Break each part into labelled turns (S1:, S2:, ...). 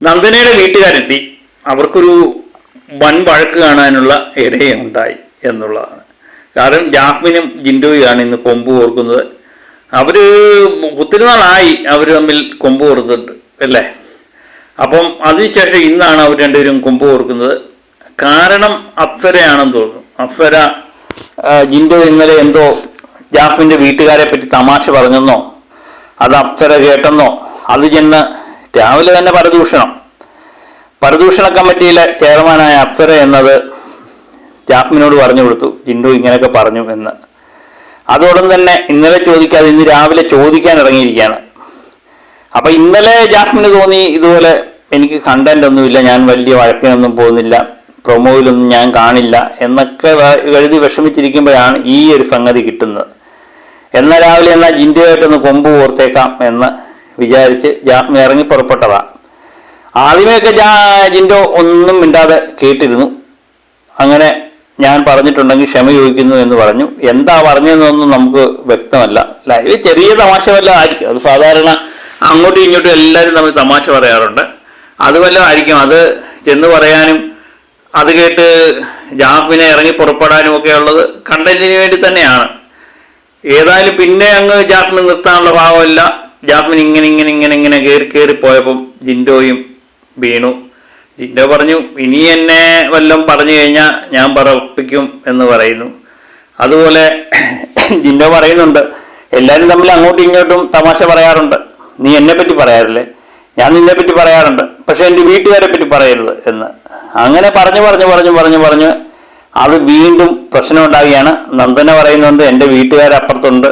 S1: നന്ദനയുടെ വീട്ടുകാരെത്തി. അവർക്കൊരു വൻ വഴക്ക് കാണാനുള്ള ഇടയുണ്ടായി എന്നുള്ളതാണ്. കാരണം ജാസ്മിനും ജിൻഡോയുമാണ് ഇന്ന് കൊമ്പ് കോർക്കുന്നത്. അവർ ഒത്തിരി നാളായി അവർ തമ്മിൽ കൊമ്പ് കോർത്തിട്ട് അല്ലേ. അപ്പം അതിനുശേഷം ഇന്നാണ് അവർ രണ്ടുപേരും കൊമ്പ് കോർക്കുന്നത്. കാരണം അപ്സരയാണെന്ന് തോന്നുന്നു. അപ്സര ജിൻഡോ ഇന്നലെ എന്തോ ജാസ്മിൻ്റെ വീട്ടുകാരെ പറ്റി തമാശ പറഞ്ഞെന്നോ അത് അപ്സര കേട്ടെന്നോ അത് ചെന്ന് രാവിലെ തന്നെ പരദൂഷണ കമ്മിറ്റിയിലെ ചെയർമാനായ അപ്സര എന്നത് ജാസ്മിനോട് പറഞ്ഞു കൊടുത്തു ജിൻഡോ ഇങ്ങനെയൊക്കെ പറഞ്ഞു എന്ന്. അതോടൊപ്പം തന്നെ ഇന്നലെ ചോദിക്കാതെ ഇന്ന് രാവിലെ ചോദിക്കാൻ ഇറങ്ങിയിരിക്കുകയാണ്. അപ്പം ഇന്നലെ ജാസ്മിന് തോന്നി ഇതുപോലെ എനിക്ക് കണ്ടന്റ് ഒന്നുമില്ല, ഞാൻ വലിയ വഴക്കിനൊന്നും പോകുന്നില്ല, പ്രൊമോയിലൊന്നും ഞാൻ കാണില്ല എന്നൊക്കെ എഴുതി വിഷമിച്ചിരിക്കുമ്പോഴാണ് ഈ ഒരു സംഗതി കിട്ടുന്നത്. എന്നാൽ രാവിലെ എന്നാൽ ജിൻഡോയായിട്ടൊന്ന് കൊമ്പ് കോർത്തേക്കാം എന്ന് വിചാരിച്ച് ജാസ്മിൻ ഇറങ്ങി പുറപ്പെട്ടതാണ്. ആദ്യമേയൊക്കെ ജിൻഡോ ഒന്നും മിണ്ടാതെ കേട്ടിരുന്നു. അങ്ങനെ ഞാൻ പറഞ്ഞിട്ടുണ്ടെങ്കിൽ ക്ഷമ ചോദിക്കുന്നു എന്ന് പറഞ്ഞു. എന്താ പറഞ്ഞതെന്നൊന്നും നമുക്ക് വ്യക്തമല്ല. ലൈവ് ചെറിയ തമാശ വല്ലതും ആയിരിക്കും. അത് സാധാരണ അങ്ങോട്ടും ഇങ്ങോട്ടും എല്ലാവരും തമ്മിൽ തമാശ പറയാറുണ്ട്. അത് വല്ലതും ആയിരിക്കും. അത് ചെന്ന് പറയാനും അത് കേട്ട് ജാസ്മിനെ ഇറങ്ങി പുറപ്പെടാനും ഒക്കെ ഉള്ളത് കണ്ടന്റിന് വേണ്ടി തന്നെയാണ്. ഏതായാലും പിന്നെ അങ്ങ് ജാസ്മിൻ നിർത്താനുള്ള ഭാവമല്ല. ജാസ്മിൻ ഇങ്ങനെ കയറി പോയപ്പം ജിൻഡോയും വീണു. ജിൻഡോ പറഞ്ഞു ഇനി എന്നെ വല്ലതും പറഞ്ഞു കഴിഞ്ഞാൽ ഞാൻ പറപ്പിക്കും എന്ന് പറയുന്നു. അതുപോലെ ജിൻഡോ പറയുന്നുണ്ട് എല്ലാവരും തമ്മിൽ അങ്ങോട്ടും ഇങ്ങോട്ടും തമാശ പറയാറുണ്ട്, നീ എന്നെ പറ്റി പറയാറില്ലേ, ഞാൻ നിന്നെ പറ്റി പറയാറുണ്ട്, പക്ഷെ എൻ്റെ വീട്ടുകാരെ പറ്റി പറയരുത് എന്ന്. അങ്ങനെ പറഞ്ഞു അത് വീണ്ടും പ്രശ്നം ഉണ്ടാവുകയാണ്. നന്ദന പറയുന്നുണ്ട് എൻ്റെ വീട്ടുകാരപ്പുറത്തുണ്ട്,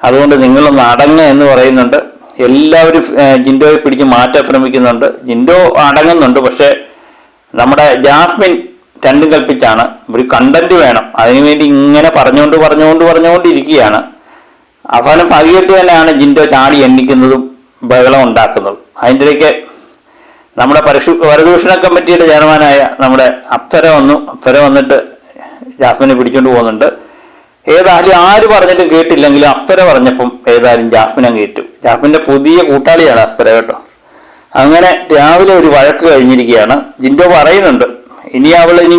S1: അതുകൊണ്ട് നിങ്ങളൊന്ന് അടങ്ങ് എന്ന് പറയുന്നുണ്ട്. എല്ലാവരും ജിൻഡോയെ പിടിച്ച് മാറ്റാൻ ശ്രമിക്കുന്നുണ്ട്. ജിൻഡോ അടങ്ങുന്നുണ്ട്. പക്ഷേ നമ്മുടെ ജാസ്മിൻ രണ്ടും കൽപ്പിച്ചാണ്. ഒരു കണ്ടന്റ് വേണം, അതിനുവേണ്ടി ഇങ്ങനെ പറഞ്ഞുകൊണ്ടിരിക്കുകയാണ്. അവസാനം പതിയെട്ട് തന്നെയാണ് ജിൻഡോ ചാടി എണ്ണിക്കുന്നതും ബഹളം ഉണ്ടാക്കുന്നതും. അതിൻ്റെ ഇടയ്ക്ക് നമ്മുടെ പരദൂഷണ കമ്മിറ്റിയുടെ ചെയർമാനായ നമ്മുടെ അപ്സര വന്നിട്ട് ജാസ്മിനെ പിടിച്ചുകൊണ്ട് പോകുന്നുണ്ട്. ഏതായാലും ആര് പറഞ്ഞിട്ടും കേട്ടില്ലെങ്കിലും അപ്സര പറഞ്ഞപ്പം ഏതായാലും ജാസ്മിനെ കേട്ടു. ജാസ്മിൻ്റെ പുതിയ കൂട്ടാളിയാണ് അപ്സര കേട്ടോ. അങ്ങനെ രാവിലെ ഒരു വഴക്ക് കഴിഞ്ഞിരിക്കുകയാണ്. ജിൻഡോ പറയുന്നുണ്ട് ഇനി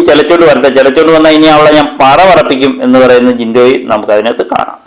S1: ചിലച്ചോണ്ട് വരട്ടെ, ചിലച്ചോണ്ട് വന്നാൽ ഇനി അവളെ ഞാൻ പറപ്പിക്കും എന്ന് പറയുന്ന ജിൻഡോയെ നമുക്ക് അതിനകത്ത് കാണാം.